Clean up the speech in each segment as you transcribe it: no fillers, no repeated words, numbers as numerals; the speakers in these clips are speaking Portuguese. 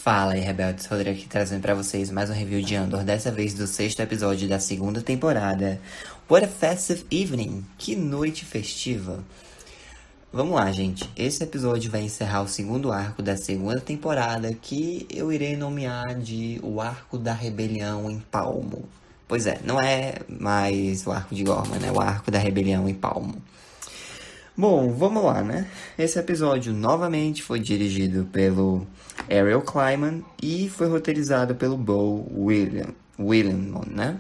Fala aí, rebeldes, Rodrigo aqui trazendo pra vocês mais um review de Andor, dessa vez do 6º episódio da 2ª temporada. What a Festive Evening! Que noite festiva! Vamos lá, gente. Esse episódio vai encerrar o 2º arco da 2ª temporada, que eu irei nomear de o Arco da Rebelião em Palmo. Pois é, não é mais o Arco de Gorman, é o Arco da Rebelião em Palmo. Bom, vamos lá, né? Esse episódio novamente foi dirigido pelo Ariel Kleiman e foi roteirizado pelo Beau Willimon, né?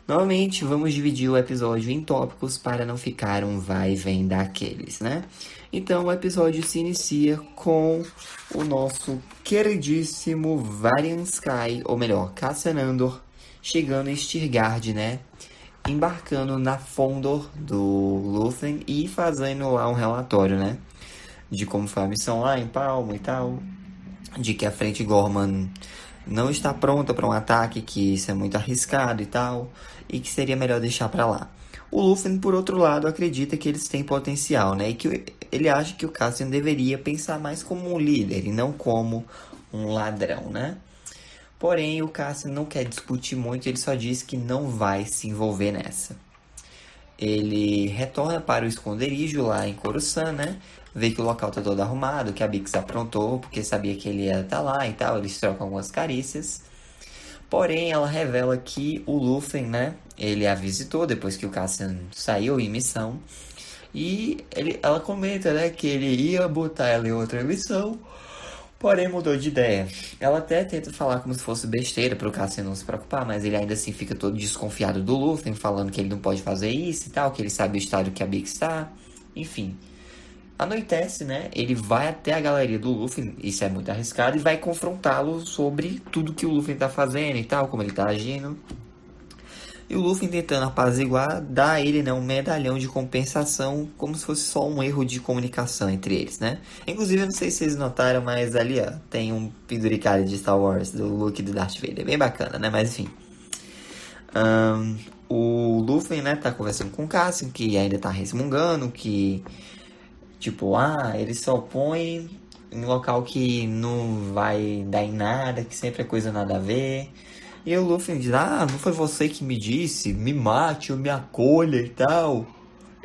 Novamente, vamos dividir o episódio em tópicos para não ficar um vai e vem daqueles, né? Então, o episódio se inicia com o nosso queridíssimo Varian Sky, ou melhor, Cassian Andor, chegando em Stirgard, né? Embarcando na Fondor do Luthen e fazendo lá um relatório, né? De como foi a missão lá em Palmo e tal. De que a frente Gorman não está pronta para um ataque, que isso é muito arriscado e tal. E que seria melhor deixar para lá. O Luthen, por outro lado, acredita que eles têm potencial, né? E que ele acha que o Cassian deveria pensar mais como um líder e não como um ladrão, né? Porém, o Cassian não quer discutir muito, ele só diz que não vai se envolver nessa. Ele retorna para o esconderijo lá em Coruscant, né? Vê que o local tá todo arrumado, que a Bix aprontou, porque sabia que ele ia estar lá e tal. Eles trocam algumas carícias. Porém, ela revela que o Luthen, né? Ele a visitou depois que o Cassian saiu em missão. E ela comenta, né? Que ele ia botar ela em outra missão. Porém, mudou de ideia. Ela até tenta falar como se fosse besteira para o Cassian não se preocupar, mas ele ainda assim fica todo desconfiado do Luthen, falando que ele não pode fazer isso e tal, que ele sabe o estado que a Bix está. Enfim. Anoitece, né? Ele vai até a galeria do Luthen, isso é muito arriscado, e vai confrontá-lo sobre tudo que o Luthen tá fazendo e tal, como ele tá agindo. E o Luthen tentando apaziguar, dá a ele, né, um medalhão de compensação, como se fosse só um erro de comunicação entre eles, né? Inclusive, eu não sei se vocês notaram, mas ali, ó, tem um penduricalho de Star Wars, do Luke e do Darth Vader. Bem bacana, né? Mas, enfim. O Luthen, né, tá conversando com o Cassian, que ainda tá resmungando, que... Tipo, ele só põe em local que não vai dar em nada, que sempre é coisa nada a ver... E o Luffy diz, não foi você que me disse, me mate, eu me acolha e tal.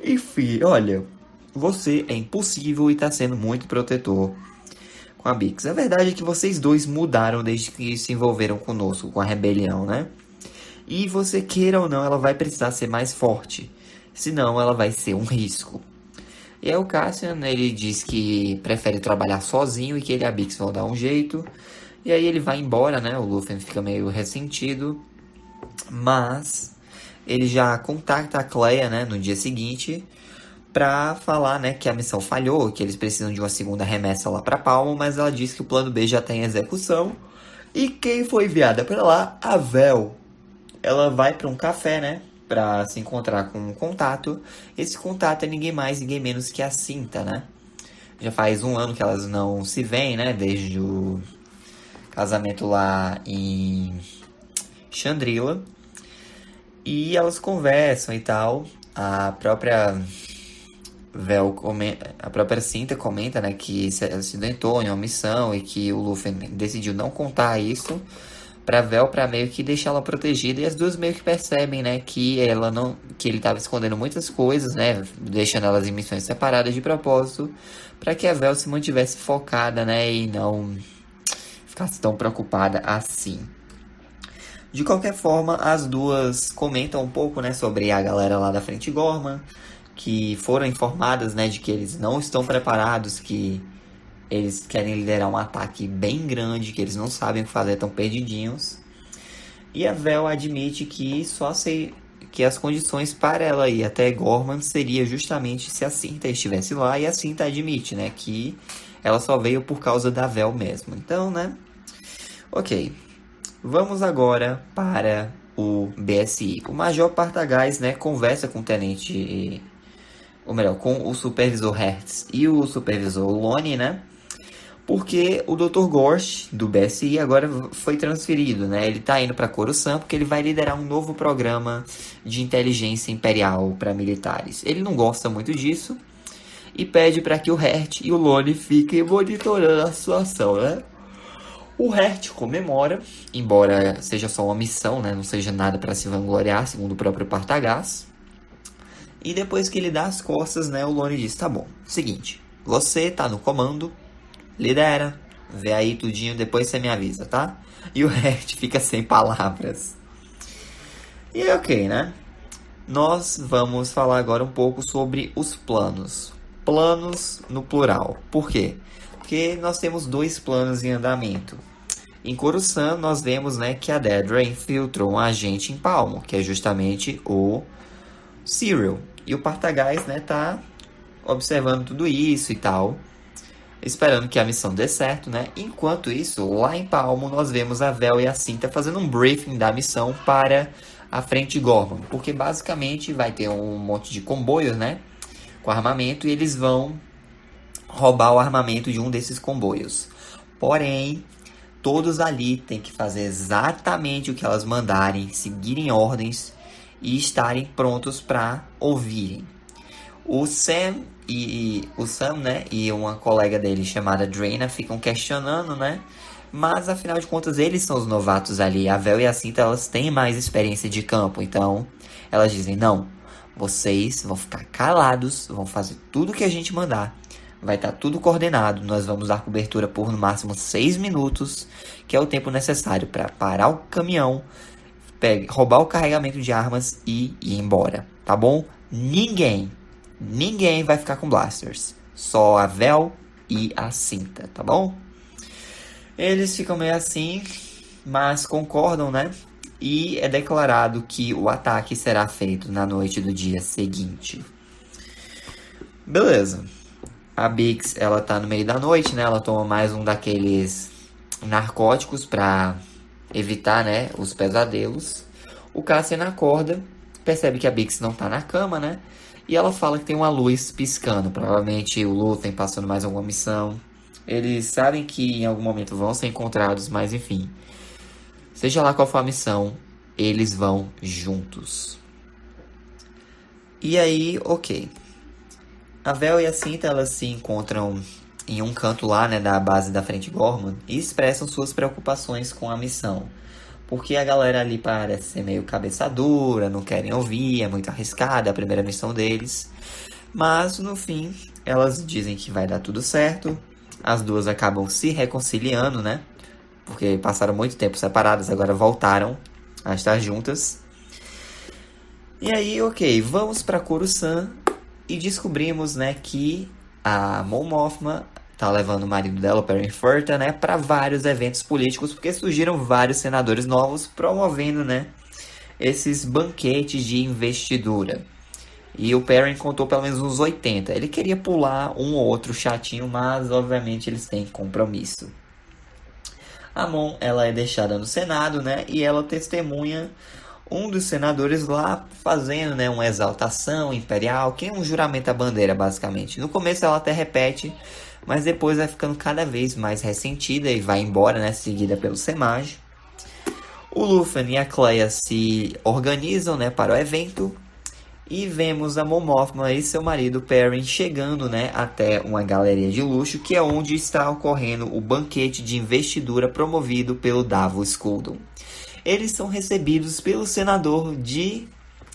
Enfim, olha, você é impossível e tá sendo muito protetor com a Bix. A verdade é que vocês dois mudaram desde que se envolveram conosco, com a rebelião, né? E você queira ou não, ela vai precisar ser mais forte. Senão ela vai ser um risco. E aí o Cassian, ele diz que prefere trabalhar sozinho e que ele e a Bix vão dar um jeito. E aí ele vai embora, né? O Luthen fica meio ressentido. Mas ele já contacta a Kleia, né? No dia seguinte. Pra falar, né? Que a missão falhou. Que eles precisam de uma segunda remessa lá pra Palmo. Mas ela diz que o plano B já está em execução. E quem foi enviada pra lá? A Vel. Ela vai pra um café, né? Pra se encontrar com um contato. Esse contato é ninguém mais, ninguém menos que a Cinta, né? Já faz 1 ano que elas não se veem, né? Desde o casamento lá em Chandrila. E elas conversam e tal. A própria a própria Cinta comenta, né, que se acidentou em uma missão e que o Luthen decidiu não contar isso pra Vel, pra meio que deixar ela protegida. E as duas meio que percebem, né, que ele estava escondendo muitas coisas, né, deixando elas em missões separadas de propósito, para que a Vel se mantivesse focada, né, e não ficasse tão preocupada assim. De qualquer forma, as duas comentam um pouco, né, sobre a galera lá da frente Gorman, que foram informadas, né, de que eles não estão preparados, que eles querem liderar um ataque bem grande, que eles não sabem o que fazer, estão perdidinhos. E a Vel admite que que as condições para ela ir até Gorman seria justamente se a Cinta estivesse lá, e a Cinta admite, né, que ela só veio por causa da Vel mesmo. Então, né, ok, vamos agora para o BSI. O Major Partagás, né, conversa com o Tenente, ou melhor, com o Supervisor Hertz e o Supervisor Lone, né, porque o Dr. Gorst, do BSI, agora foi transferido, né, ele tá indo para Coruscant porque ele vai liderar um novo programa de inteligência imperial para militares. Ele não gosta muito disso e pede para que o Hertz e o Lone fiquem monitorando a situação, né. O Hert comemora, embora seja só uma missão, né? Não seja nada para se vangloriar, segundo o próprio Partagás. E depois que ele dá as costas, né? O Lone diz, tá bom, seguinte, você tá no comando, lidera, vê aí tudinho, depois você me avisa, tá? E o Hert fica sem palavras. E ok, né? Nós vamos falar agora um pouco sobre os planos. Planos no plural. Por quê? Porque nós temos 2 planos em andamento. Em Coruscant, nós vemos, né, que a Dedra infiltrou um agente em Palmo, que é justamente o Cyril. E o Partagás, né, tá observando tudo isso e tal, esperando que a missão dê certo, né? Enquanto isso, lá em Palmo, nós vemos a Vel e a Cinta fazendo um briefing da missão para a frente Gorman, porque basicamente vai ter um monte de comboios, né, com armamento, e eles vão roubar o armamento de um desses comboios. Porém, todos ali têm que fazer exatamente o que elas mandarem, seguirem ordens e estarem prontos para ouvirem. O Sam, né, e uma colega dele chamada Draina ficam questionando, né? Mas afinal de contas eles são os novatos ali. A Vel e a Cinta, elas têm mais experiência de campo, então elas dizem: não, vocês vão ficar calados, vão fazer tudo que a gente mandar. Vai estar tudo coordenado. Nós vamos dar cobertura por no máximo 6 minutos, que é o tempo necessário para parar o caminhão, roubar o carregamento de armas e ir embora, tá bom? Ninguém vai ficar com blasters. Só a Vel e a Cinta, tá bom? Eles ficam meio assim, mas concordam, né? E é declarado que o ataque será feito na noite do dia seguinte. Beleza. A Bix, ela tá no meio da noite, né? Ela toma mais um daqueles narcóticos pra evitar, né, os pesadelos. O Cassian acorda, percebe que a Bix não tá na cama, né? E ela fala que tem uma luz piscando. Provavelmente o Luthen passando mais alguma missão. Eles sabem que em algum momento vão ser encontrados, mas enfim. Seja lá qual for a missão, eles vão juntos. E aí, ok. A Vel e a Cinta, elas se encontram em um canto lá, né, da base da Frente Gorman e expressam suas preocupações com a missão. Porque a galera ali parece ser meio cabeça dura, não querem ouvir, é muito arriscada a primeira missão deles. Mas, no fim, elas dizem que vai dar tudo certo. As duas acabam se reconciliando, né? Porque passaram muito tempo separadas, agora voltaram a estar juntas. E aí, ok, vamos para Coruscant. E descobrimos, né, que a Mon Mothma tá levando o marido dela, o Perrin Furta, né, para vários eventos políticos, porque surgiram vários senadores novos promovendo, né, esses banquetes de investidura. E o Perrin contou pelo menos uns 80. Ele queria pular um ou outro chatinho, mas obviamente eles têm compromisso. A Mon, ela é deixada no Senado, né, e ela testemunha um dos senadores lá fazendo, né, uma exaltação imperial, que é um juramento à bandeira, basicamente. No começo ela até repete, mas depois vai ficando cada vez mais ressentida e vai embora, né, seguida pelo Semaj. O Luthen e a Kleia se organizam, né, para o evento. E vemos a Mon Mothma e seu marido Perrin chegando, né, até uma galeria de luxo, que é onde está ocorrendo o banquete de investidura promovido pelo Davos Sculdun. Eles são recebidos pelo senador de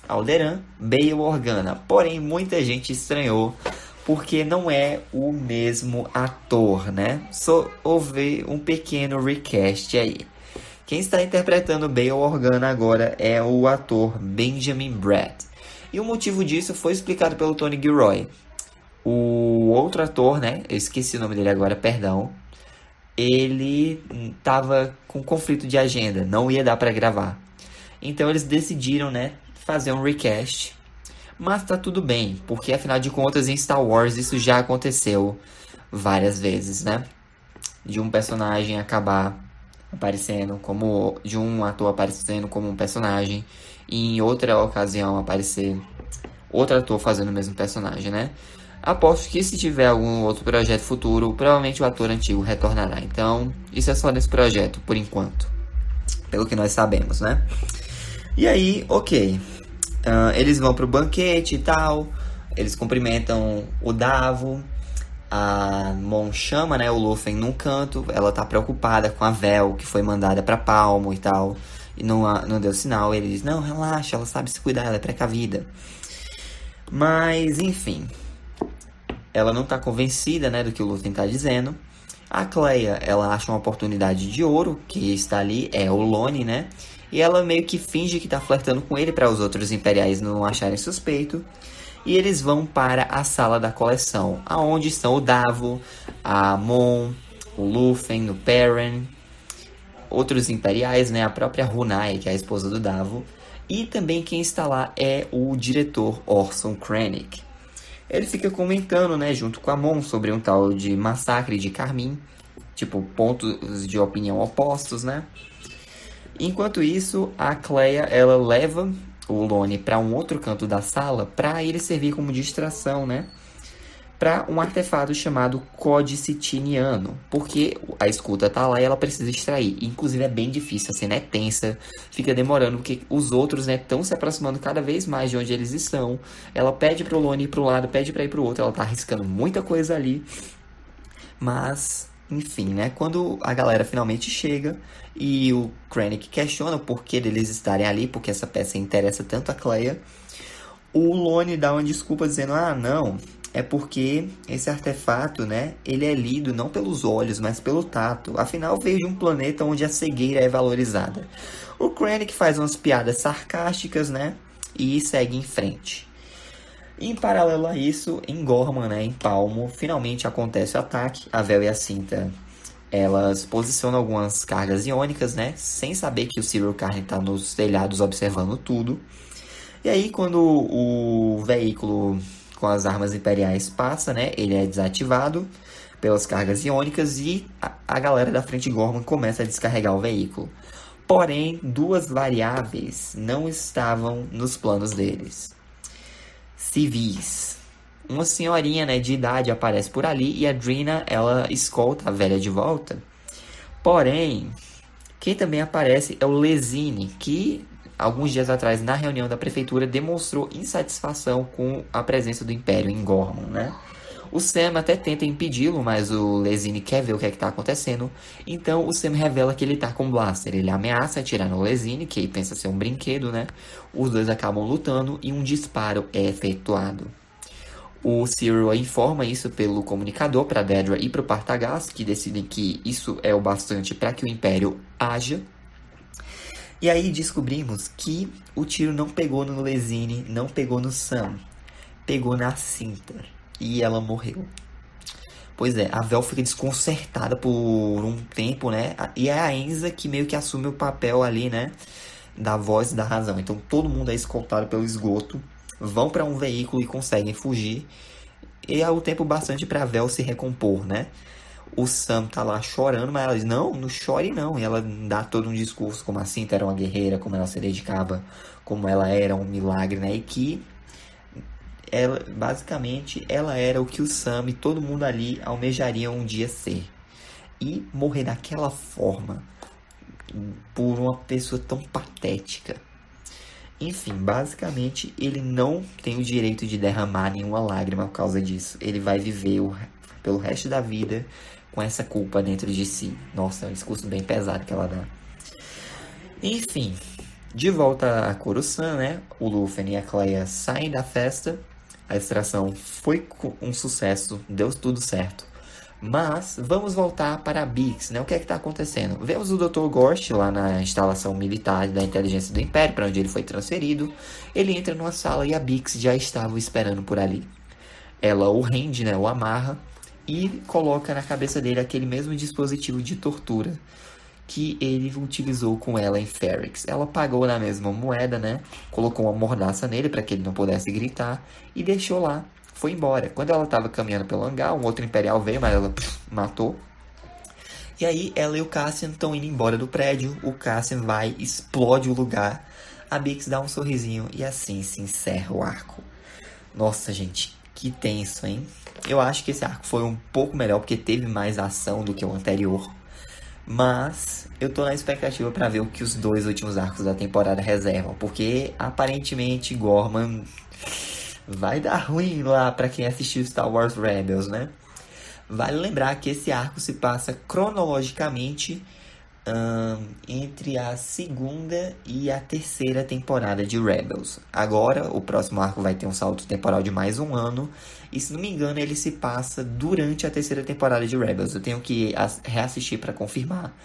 Alderaan, Bail Organa. Porém, muita gente estranhou, porque não é o mesmo ator, né? Só houve um pequeno recast aí. Quem está interpretando Bail Organa agora é o ator Benjamin Bratt. E o motivo disso foi explicado pelo Tony Gilroy. O outro ator, né? Eu esqueci o nome dele agora, perdão. Ele estava com conflito de agenda, não ia dar para gravar. Então eles decidiram, né, fazer um recast. Mas tá tudo bem, porque afinal de contas em Star Wars isso já aconteceu várias vezes, né? De um personagem acabar aparecendo como... de um ator aparecendo como um personagem e em outra ocasião aparecer outro ator fazendo o mesmo personagem, né? Aposto que se tiver algum outro projeto futuro, provavelmente o ator antigo retornará. Então, isso é só nesse projeto, por enquanto. Pelo que nós sabemos, né? E aí, ok. Eles vão pro banquete e tal. Eles cumprimentam o Davo. A Mon chama, né, o Luffy num canto. Ela tá preocupada com a Vel, que foi mandada pra Palmo e tal. E não deu sinal. Ele diz, não, relaxa, ela sabe se cuidar, ela é precavida. Mas, enfim. Ela não tá convencida, né, do que o Luffy tá dizendo. A Cleia, ela acha uma oportunidade de ouro, que está ali, é o Lone, né? E ela meio que finge que tá flertando com ele para os outros imperiais não acharem suspeito. E eles vão para a sala da coleção, aonde estão o Davo, a Mon, o Luffy, o Perrin, outros imperiais, né? A própria Hunai, que é a esposa do Davo. E também quem está lá é o diretor Orson Krennic. Ele fica comentando, né, junto com a Mon, sobre um tal de massacre de Carmim. Tipo, pontos de opinião opostos, né? Enquanto isso, a Cleia, ela leva o Lone para um outro canto da sala para ele servir como distração, né? Para um artefato chamado Códice Tiniano, porque a escuta tá lá e ela precisa extrair. Inclusive é bem difícil, a cena é tensa, fica demorando porque os outros, né, estão se aproximando cada vez mais de onde eles estão. Ela pede pro Lone ir pro lado, pede para ir pro outro, ela tá arriscando muita coisa ali. Mas, enfim, né? Quando a galera finalmente chega e o Krennic questiona o porquê deles estarem ali, porque essa peça interessa tanto a Cleia, o Lone dá uma desculpa dizendo, ah, não, é porque esse artefato, né, ele é lido não pelos olhos, mas pelo tato. Afinal, veio de um planeta onde a cegueira é valorizada. O Krennic faz umas piadas sarcásticas, né, e segue em frente. Em paralelo a isso, em Gorman, né, em Palmo, finalmente acontece o ataque. A Vel e a Cinta, elas posicionam algumas cargas iônicas, né, sem saber que o Cyril Karn está nos telhados observando tudo. E aí, quando o veículo com as armas imperiais passa, né, ele é desativado pelas cargas iônicas e a galera da frente de Gorman começa a descarregar o veículo. Porém, duas variáveis não estavam nos planos deles. Civis. Uma senhorinha, né, de idade aparece por ali e a Drina, ela escolta a velha de volta. Porém, quem também aparece é o Lezine, que alguns dias atrás, na reunião da prefeitura, demonstrou insatisfação com a presença do Império em Gorman, né? O Sam até tenta impedi-lo, mas o Lezine quer ver o que é que tá acontecendo. Então o Sam revela que ele tá com o blaster. Ele ameaça atirar no Lezine, que pensa ser um brinquedo, né? Os dois acabam lutando e um disparo é efetuado. O Cyril informa isso pelo comunicador para Dedra e para o Partagás, que decidem que isso é o bastante para que o Império haja. E aí descobrimos que o tiro não pegou no Lezine, não pegou no Sam, pegou na Cinta. E ela morreu. Pois é, a Vel fica desconcertada por um tempo, né? E é a Enza que meio que assume o papel ali, né? Da voz e da razão. Então todo mundo é escoltado pelo esgoto, vão para um veículo e conseguem fugir. E há o tempo bastante para a Vel se recompor, né? O Sam tá lá chorando, mas ela diz, não chore não. E ela dá todo um discurso como a Cinta era uma guerreira, como ela se dedicava, como ela era um milagre, né? E que basicamente, ela era o que o Sam e todo mundo ali almejariam um dia ser. E morrer daquela forma, por uma pessoa tão patética. Enfim, basicamente, ele não tem o direito de derramar nenhuma lágrima por causa disso. Ele vai viver pelo resto da vida com essa culpa dentro de si. Nossa, é um discurso bem pesado que ela dá. Enfim, de volta a Coruscant, né? O Luffy e a Cleia saem da festa. A extração foi um sucesso, deu tudo certo. Mas vamos voltar para a Bix, né? O que é que está acontecendo? Vemos o Dr. Gorst lá na instalação militar da inteligência do Império, para onde ele foi transferido. Ele entra numa sala e a Bix já estava esperando por ali. Ela o rende, né? O amarra e coloca na cabeça dele aquele mesmo dispositivo de tortura que ele utilizou com ela em Ferrix. Ela pagou na mesma moeda, né? Colocou uma mordaça nele para que ele não pudesse gritar e deixou lá. Foi embora. Quando ela estava caminhando pelo hangar, um outro imperial veio, mas ela matou. E aí ela e o Cassian estão indo embora do prédio. O Cassian vai, explode o lugar. A Bix dá um sorrisinho e assim se encerra o arco. Nossa, gente, que tenso, hein? Eu acho que esse arco foi um pouco melhor porque teve mais ação do que o anterior. Mas eu tô na expectativa para ver o que os dois últimos arcos da temporada reservam. Porque aparentemente Gorman vai dar ruim lá para quem assistiu Star Wars Rebels, né? Vale lembrar que esse arco se passa cronologicamente entre a segunda e a terceira temporada de Rebels. Agora, o próximo arco vai ter um salto temporal de mais um ano. E, se não me engano, ele se passa durante a terceira temporada de Rebels. Eu tenho que reassistir para confirmar.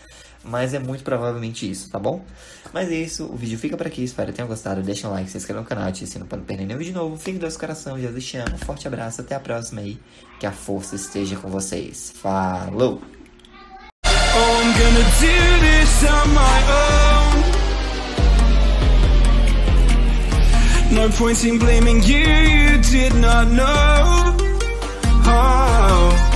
Mas é muito provavelmente isso, tá bom? Mas é isso, o vídeo fica por aqui. Espero que tenham gostado. Deixa um like, se inscreva no canal, ative o sino para não perder nenhum vídeo novo. Fique doce coração, Jesus te ama. Forte abraço, até a próxima aí. Que a força esteja com vocês. Falou! Oh, I'm gonna do this on my own. No point in blaming you, you did not know. Oh.